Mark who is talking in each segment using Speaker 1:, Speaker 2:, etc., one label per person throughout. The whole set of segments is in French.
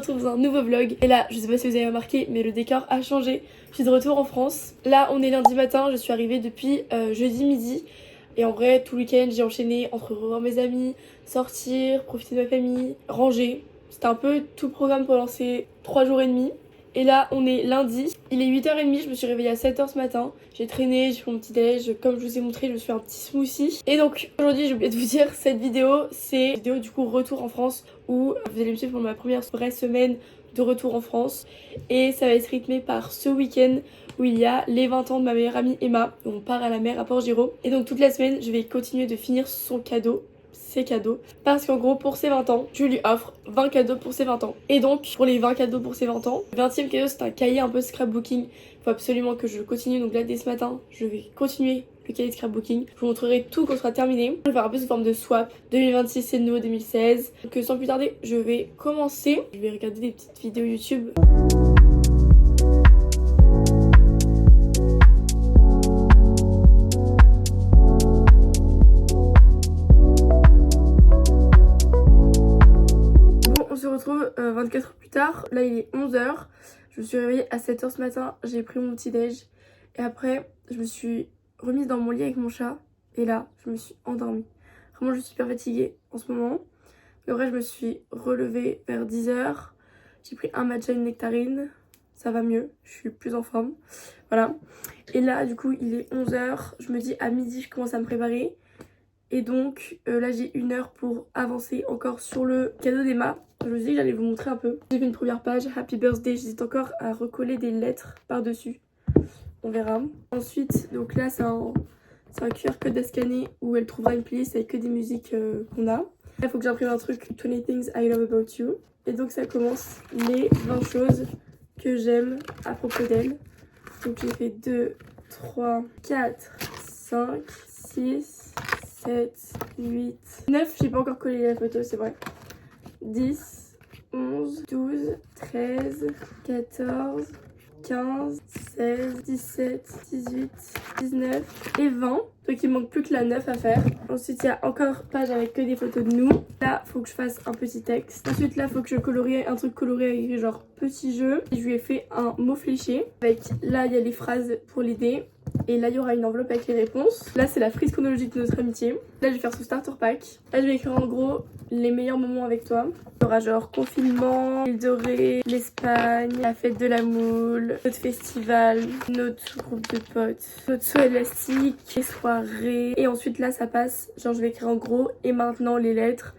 Speaker 1: retrouve dans un nouveau vlog. Et là, je sais pas si vous avez remarqué, mais le décor a changé. Je suis de retour en France. Là, on est lundi matin, je suis arrivée depuis jeudi midi. Et en vrai, tout le week-end, j'ai enchaîné entre revoir mes amis, sortir, profiter de ma famille, ranger. C'était un peu tout le programme pendant ces 3 jours et demi. Et là, on est lundi. Il est 8h30, je me suis réveillée à 7h ce matin. J'ai traîné, j'ai pris mon petit déj. Comme je vous ai montré, je me suis fait un petit smoothie. Et donc, aujourd'hui, j'ai oublié de vous dire, cette vidéo, c'est une vidéo du coup retour en France où vous allez me suivre pour ma première vraie semaine de retour en France. Et ça va être rythmé par ce week-end où il y a les 20 ans de ma meilleure amie Emma. On part à la mer à Port-Giraud. Et donc, toute la semaine, je vais continuer de finir son cadeau. Ses cadeaux, parce qu'en gros pour ses 20 ans je lui offre 20 cadeaux pour ses 20 ans, et donc pour les 20 cadeaux pour ses 20 ans, le 20e cadeau c'est un cahier un peu scrapbooking. Il faut absolument que je continue, donc là dès ce matin je vais continuer le cahier de scrapbooking. Je vous montrerai tout quand ce sera terminé. Je vais faire un peu sous forme de swap. 2026 c'est le nouveau 2016, donc sans plus tarder je vais commencer. Je vais regarder des petites vidéos YouTube. On se retrouve 24 heures plus tard. Là il est 11h. Je me suis réveillée à 7h ce matin. J'ai pris mon petit déj. Et après je me suis remise dans mon lit avec mon chat. Et là je me suis endormie. Vraiment je suis super fatiguée en ce moment. Et après je me suis relevée vers 10h. J'ai pris un matcha et une nectarine. Ça va mieux. Je suis plus en forme. Voilà. Et là du coup il est 11h. Je me dis à midi je commence à me préparer. Et donc là j'ai 1 heure pour avancer encore sur le cadeau d'Emma. Je me suis dit que j'allais vous montrer un peu. J'ai fait une première page, Happy Birthday. J'hésite encore à recoller des lettres par-dessus. On verra. Ensuite, donc là c'est un QR code à scanner où elle trouvera une playlist avec que des musiques qu'on a. Là il faut que j'imprime un truc, 20 things I love about you. Et donc ça commence les 20 choses que j'aime à propos d'elle. Donc j'ai fait 2, 3, 4, 5, 6... 7, 8, 9, j'ai pas encore collé la photo, c'est vrai. 10, 11, 12, 13, 14, 15, 16, 17, 18, 19 et 20. Donc il manque plus que la 9 à faire. Ensuite il y a encore page avec que des photos de nous. Là faut que je fasse un petit texte. Ensuite là faut que je colorie un truc coloré avec genre petit jeu. Et je lui ai fait un mot fléché. Avec là il y a les phrases pour l'aider. Et là il y aura une enveloppe avec les réponses. Là c'est la frise chronologique de notre amitié. Là je vais faire ce starter pack. Là je vais écrire en gros les meilleurs moments avec toi. Il y aura genre confinement, l'île dorée, l'Espagne, la fête de la moule, notre festival, notre groupe de potes, notre saut élastique, les soirées. Et ensuite là ça passe, genre je vais écrire en gros et maintenant les lettres.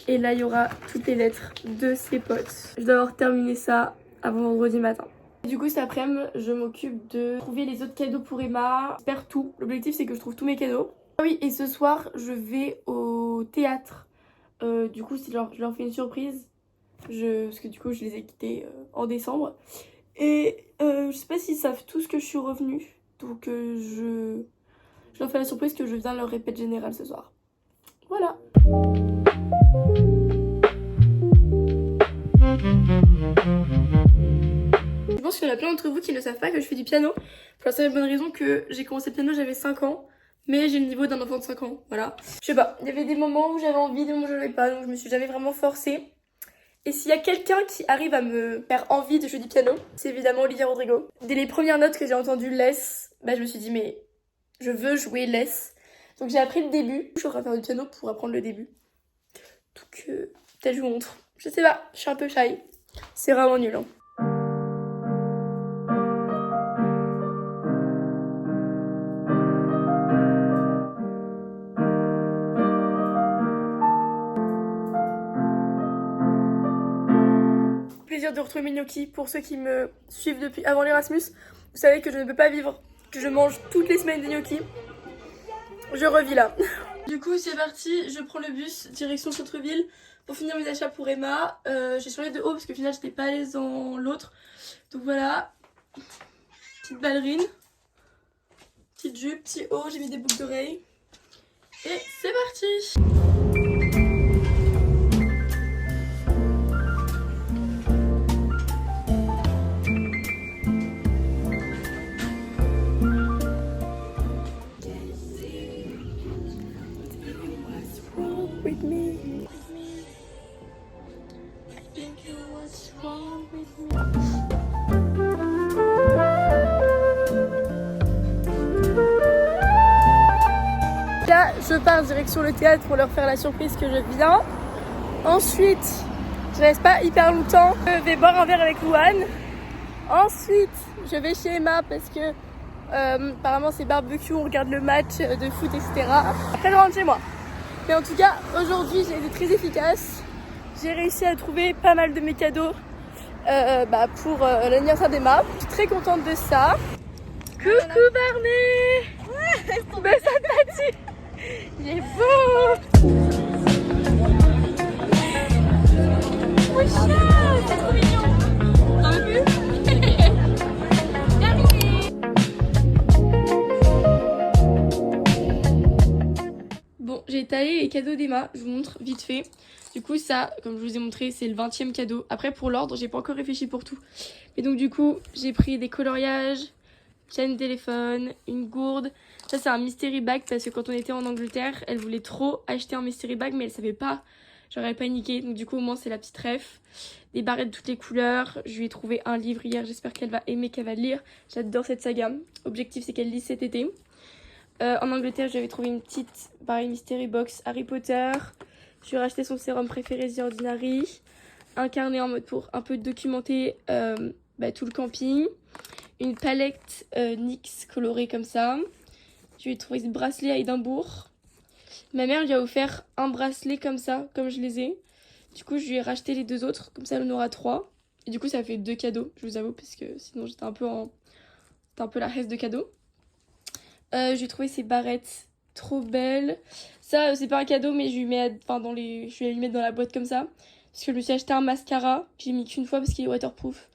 Speaker 1: Et là il y aura toutes les lettres de ses potes. Je dois avoir terminé ça avant vendredi matin. Du coup cet après-midi je m'occupe de trouver les autres cadeaux pour Emma. J'espère tout. L'objectif c'est que je trouve tous mes cadeaux. Ah oui, et ce soir je vais au théâtre. Du coup je leur fais une surprise. Parce que du coup je les ai quittés en décembre. Et je sais pas s'ils savent tous que je suis revenue. Donc je leur fais la surprise que je viens leur répète générale ce soir. Voilà. Je pense qu'il y en a plein d'entre vous qui ne savent pas que je fais du piano. Pour la simple bonne raison que j'ai commencé le piano, j'avais 5 ans. Mais j'ai le niveau d'un enfant de 5 ans, voilà. Je sais pas, il y avait des moments où j'avais envie, des moments où je n'avais pas. Donc je me suis jamais vraiment forcée. Et s'il y a quelqu'un qui arrive à me faire envie de jouer du piano, c'est évidemment Olivia Rodrigo. Dès les premières notes que j'ai entendues Less, bah je me suis dit mais je veux jouer Less. Donc j'ai appris le début. Je suis en train de faire du piano pour apprendre le début. Donc peut-être je vous montre. Je sais pas, je suis un peu shy. C'est vraiment nul hein. Plaisir de retrouver mes gnocchis. Pour ceux qui me suivent depuis avant l'Erasmus, vous savez que je ne peux pas vivre, que je mange toutes les semaines des gnocchis. Je revis là. Du coup c'est parti, je prends le bus direction centre-ville pour finir mes achats pour Emma. J'ai changé de haut parce que finalement j'étais pas à l'aise dans l'autre. Donc voilà, petite ballerine, petite jupe, petit haut, j'ai mis des boucles d'oreilles. Et c'est parti. With me. I think you was wrong. pars direction le théâtre pour leur faire la surprise que je viens. Ensuite, je reste pas hyper longtemps. Je vais boire un verre avec Louane. Ensuite, je vais chez Emma parce que apparemment c'est barbecue, on regarde le match de foot, etc. Après, je rentre chez moi. Mais en tout cas, aujourd'hui, j'ai été très efficace. J'ai réussi à trouver pas mal de mes cadeaux pour l'anniversaire d'Emma. Je suis très contente de ça. Coucou Barney. Ouais, mais ça t'a dit. Il est beau. Mon chat, c'est trop mignon. T'en veux plus? Bon, j'ai étalé les cadeaux d'Emma, je vous montre vite fait. Du coup, ça, comme je vous ai montré, c'est le 20e cadeau. Après, pour l'ordre, j'ai pas encore réfléchi pour tout. Mais donc, du coup, j'ai pris des coloriages, chaîne téléphone, une gourde. Ça, c'est un mystery bag parce que quand on était en Angleterre, elle voulait trop acheter un mystery bag, mais elle savait pas. J'aurais paniqué. Donc, du coup, au moins, c'est la petite ref. Des barrettes de toutes les couleurs. Je lui ai trouvé un livre hier. J'espère qu'elle va aimer, qu'elle va le lire. J'adore cette saga. Objectif, c'est qu'elle lise cet été. En Angleterre, j'avais trouvé une petite, pareil, mystery box Harry Potter. Je lui ai racheté son sérum préféré The Ordinary. Un carnet en mode pour un peu documenter tout le camping. Une palette NYX colorée comme ça. Je lui ai trouvé ce bracelet à Édimbourg. Ma mère lui a offert un bracelet comme ça, comme je les ai. Du coup, je lui ai racheté les deux autres, comme ça elle en aura 3. Et du coup, ça fait 2 cadeaux, je vous avoue, parce que sinon j'étais un peu la reste de cadeaux. J'ai trouvé ces barrettes trop belles. Ça, c'est pas un cadeau, mais je vais lui mettre dans la boîte comme ça. Parce que je me suis acheté un mascara. J'ai mis qu'une fois parce qu'il est waterproof.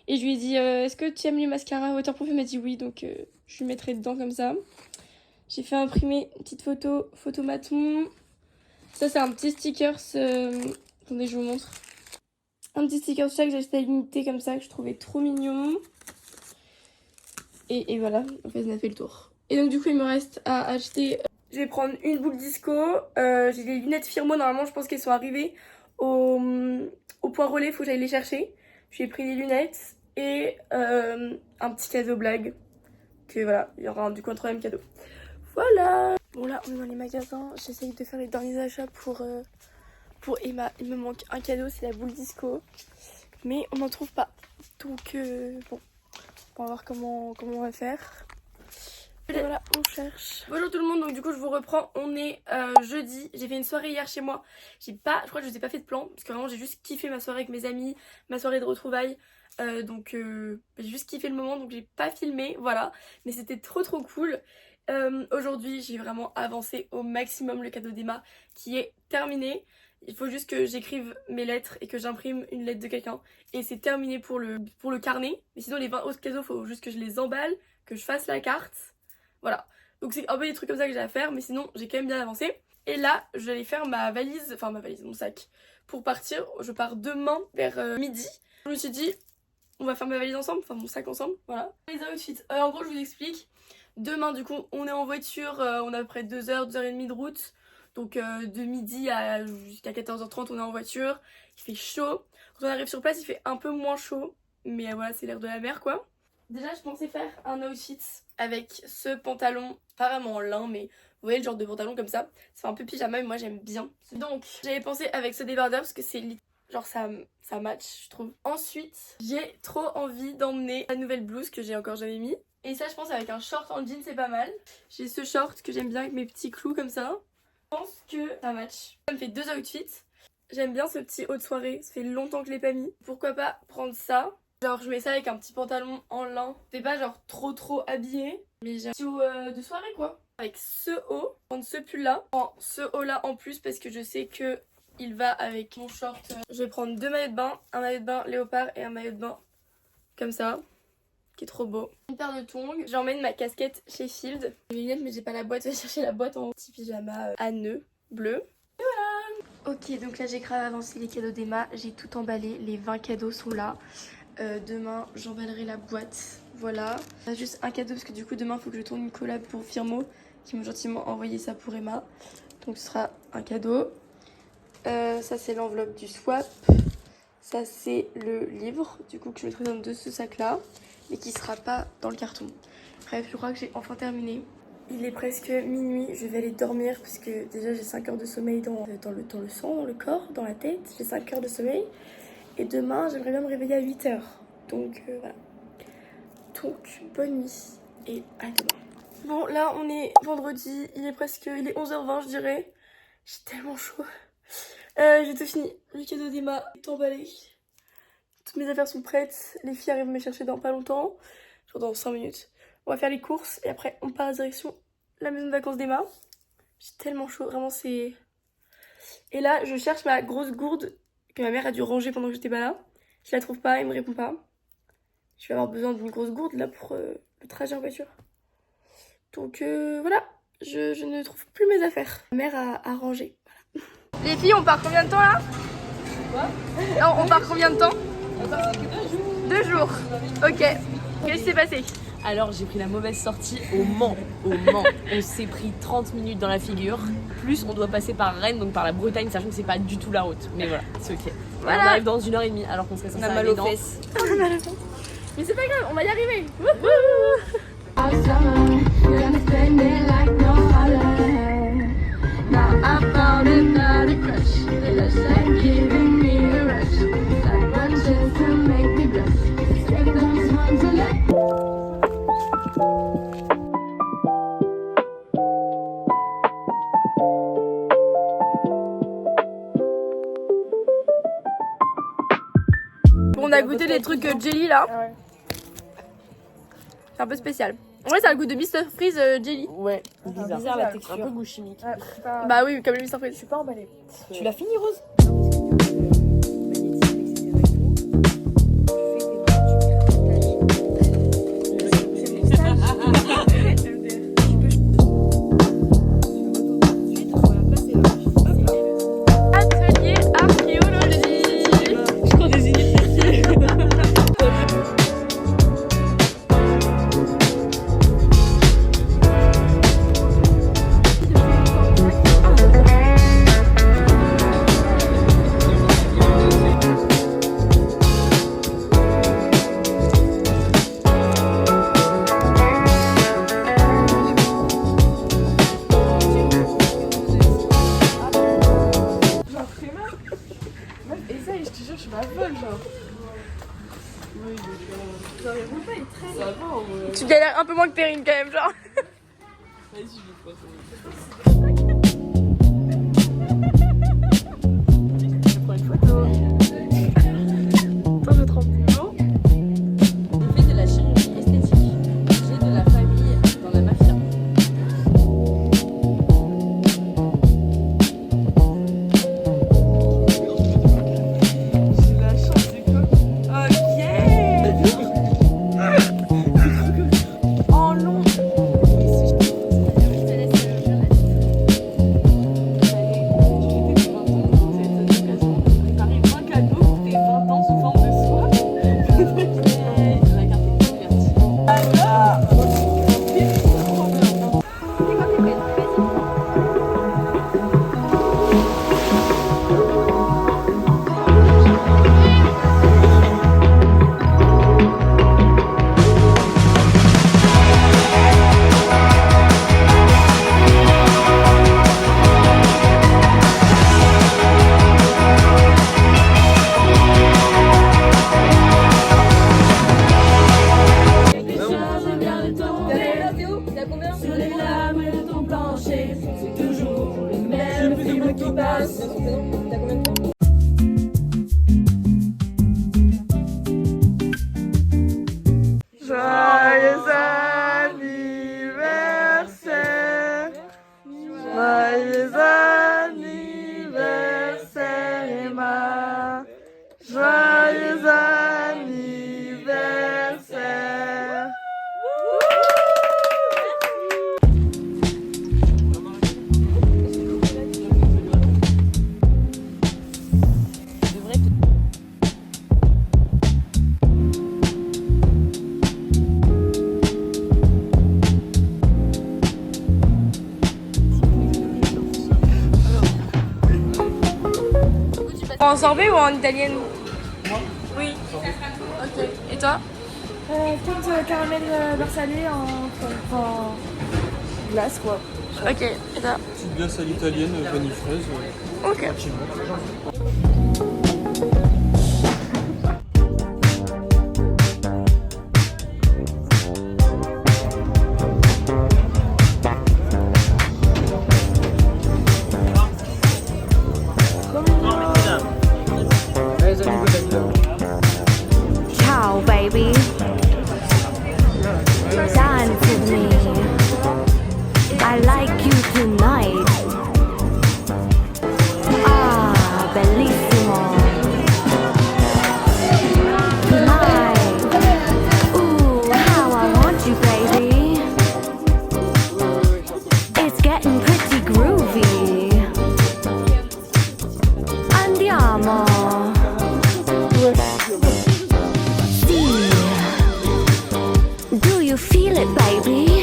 Speaker 1: Et je lui ai dit, est-ce que tu aimes les mascaras waterproof? Il m'a dit oui, donc je lui mettrai dedans comme ça. J'ai fait imprimer une petite photomaton. Ça, c'est un petit sticker. Attendez, je vous montre. Un petit sticker chaque que j'ai acheté à l'unité comme ça, que je trouvais trop mignon. Et voilà, en fait, on a fait le tour. Et donc, du coup, il me reste à acheter. Je vais prendre une boule disco. J'ai des lunettes Firmo. Normalement, je pense qu'elles sont arrivées au point relais. Il faut que j'aille les chercher. J'ai pris des lunettes et un petit cadeau blague. Que voilà, il y aura du coup un troisième cadeau. Voilà. Bon, là, on est dans les magasins. J'essaye de faire les derniers achats pour Emma. Il me manque un cadeau, c'est la boule disco. Mais on n'en trouve pas. Donc, bon, on va voir comment on va faire. Et voilà, on cherche. Bonjour tout le monde, donc du coup je vous reprends. On est jeudi. J'ai fait une soirée hier chez moi. Je crois que je vous ai pas fait de plan. Parce que vraiment j'ai juste kiffé ma soirée avec mes amis. Ma soirée de retrouvailles. J'ai juste kiffé le moment, donc j'ai pas filmé. Voilà. Mais c'était trop cool. Aujourd'hui j'ai vraiment avancé au maximum le cadeau d'Emma qui est terminé. Il faut juste que j'écrive mes lettres et que j'imprime une lettre de quelqu'un. Et c'est terminé pour le carnet. Mais sinon les 20 autres cadeaux, il faut juste que je les emballe, que je fasse la carte. Voilà, donc c'est un peu des trucs comme ça que j'ai à faire, mais sinon j'ai quand même bien avancé. Et là, je vais aller faire ma valise, mon sac, pour partir. Je pars demain vers midi. Je me suis dit, on va faire ma valise ensemble, enfin mon sac ensemble, voilà. Les outfits, en gros je vous explique. Demain du coup, on est en voiture, on a à peu près 2h, 2h30 de route. Donc de midi jusqu'à 14h30, on est en voiture. Il fait chaud. Quand on arrive sur place, il fait un peu moins chaud. Mais voilà, c'est l'air de la mer quoi. Déjà, je pensais faire un outfit avec ce pantalon, pas vraiment en lin, mais vous voyez le genre de pantalon comme ça. Ça fait un peu pyjama, mais moi j'aime bien. Donc, j'avais pensé avec ce débardeur parce que c'est genre ça match, je trouve. Ensuite, j'ai trop envie d'emmener la nouvelle blouse que j'ai encore jamais mis. Et ça, je pense avec un short en jean, c'est pas mal. J'ai ce short que j'aime bien avec mes petits clous comme ça. Je pense que ça match. Ça me fait 2 outfits. J'aime bien ce petit haut de soirée, ça fait longtemps que je l'ai pas mis. Pourquoi pas prendre ça? Genre je mets ça avec un petit pantalon en lin. C'est pas genre trop habillé, mais j'ai un petit haut de soirée quoi. Avec ce haut, prendre ce pull là, prendre ce haut là en plus parce que je sais que il va avec mon short. Je vais prendre 2 maillots de bain, un maillot de bain léopard et un maillot de bain comme ça, qui est trop beau. Une paire de tongs, j'emmène ma casquette chez Field. J'ai mes lunettes mais j'ai pas la boîte, je vais chercher la boîte en petit pyjama à nœuds bleu. Et voilà. Ok, donc là j'ai grave avancé les cadeaux d'Emma, j'ai tout emballé, les 20 cadeaux sont là. Demain j'emballerai la boîte, voilà. Juste un cadeau parce que du coup demain il faut que je tourne une collab pour Firmo qui m'ont gentiment envoyé ça pour Emma. Donc ce sera un cadeau. Ça c'est l'enveloppe du swap. Ça c'est le livre du coup que je mettrai dans ce sac là, mais qui sera pas dans le carton. Bref, je crois que j'ai enfin terminé. Il est presque minuit, je vais aller dormir parce que déjà j'ai 5 heures de sommeil dans le sang, dans le corps, dans la tête. J'ai 5 heures de sommeil. Et demain, j'aimerais bien me réveiller à 8 heures. Donc voilà. Donc bonne nuit et à demain. Bon, là on est vendredi, il est 11h20 je dirais. J'ai tellement chaud. J'ai tout fini. Le cadeau d'Emma est emballé. Toutes mes affaires sont prêtes. Les filles arrivent me chercher dans pas longtemps. Genre dans 5 minutes. On va faire les courses et après on part à direction la maison de vacances d'Emma. J'ai tellement chaud, vraiment c'est... Et là je cherche ma grosse gourde que ma mère a dû ranger pendant que j'étais pas là. Je la trouve pas, elle me répond pas. Je vais avoir besoin d'une grosse gourde là pour le trajet en voiture. Donc voilà, je ne trouve plus mes affaires. Ma mère a rangé. Voilà. Les filles, on part combien de temps là? Quoi? Non, on part combien de temps? On part que 2 jours. 2 jours. Ok. Qu'est-ce qui s'est passé?
Speaker 2: Alors j'ai pris la mauvaise sortie au Mans. On s'est pris 30 minutes dans la figure. Plus on doit passer par Rennes, donc par la Bretagne, sachant que c'est pas du tout la route. Mais voilà, c'est ok. Voilà. On arrive dans 1h30 alors qu'on serait censé arriver dans...
Speaker 1: On a mal aux fesses. Mais c'est pas grave, on va y arriver. On a goûté les trucs jelly là. Ouais. C'est un peu spécial. En vrai, ça a le goût de Mr Freeze jelly.
Speaker 2: Ouais, bizarre la texture. Un peu goût chimique. Ouais,
Speaker 1: pas... Bah oui, comme le Mr Freeze.
Speaker 2: Je suis pas emballée. Tu l'as fini, Rose?
Speaker 1: Tu galères un peu moins que Perrine quand même, genre.
Speaker 2: Vas-y, je le ferai. Je prends une photo.
Speaker 1: Attends, je trempe.
Speaker 2: J'ai fait de la chirurgie esthétique. J'ai de la famille dans la mafia. J'ai la chance, c'est quoi?
Speaker 1: Joyeux anniversaire, joyeux anniversaire Emma, joyeux anniversaire. En sorbet ou en italienne? Moi? Oui. Ok. Et toi?
Speaker 3: Fonte caramel beurre salé en
Speaker 2: glace quoi.
Speaker 1: Ok, ça.
Speaker 3: Petite glace à l'italienne, vanille fraise.
Speaker 1: Ok.
Speaker 3: Tranquillement.
Speaker 4: Ciao, baby. Dance with me. I like you tonight. Ah, bellissimo. Tonight. Ooh, how I want you, baby. It's getting pretty groovy. Andiamo. See, do you feel it, baby?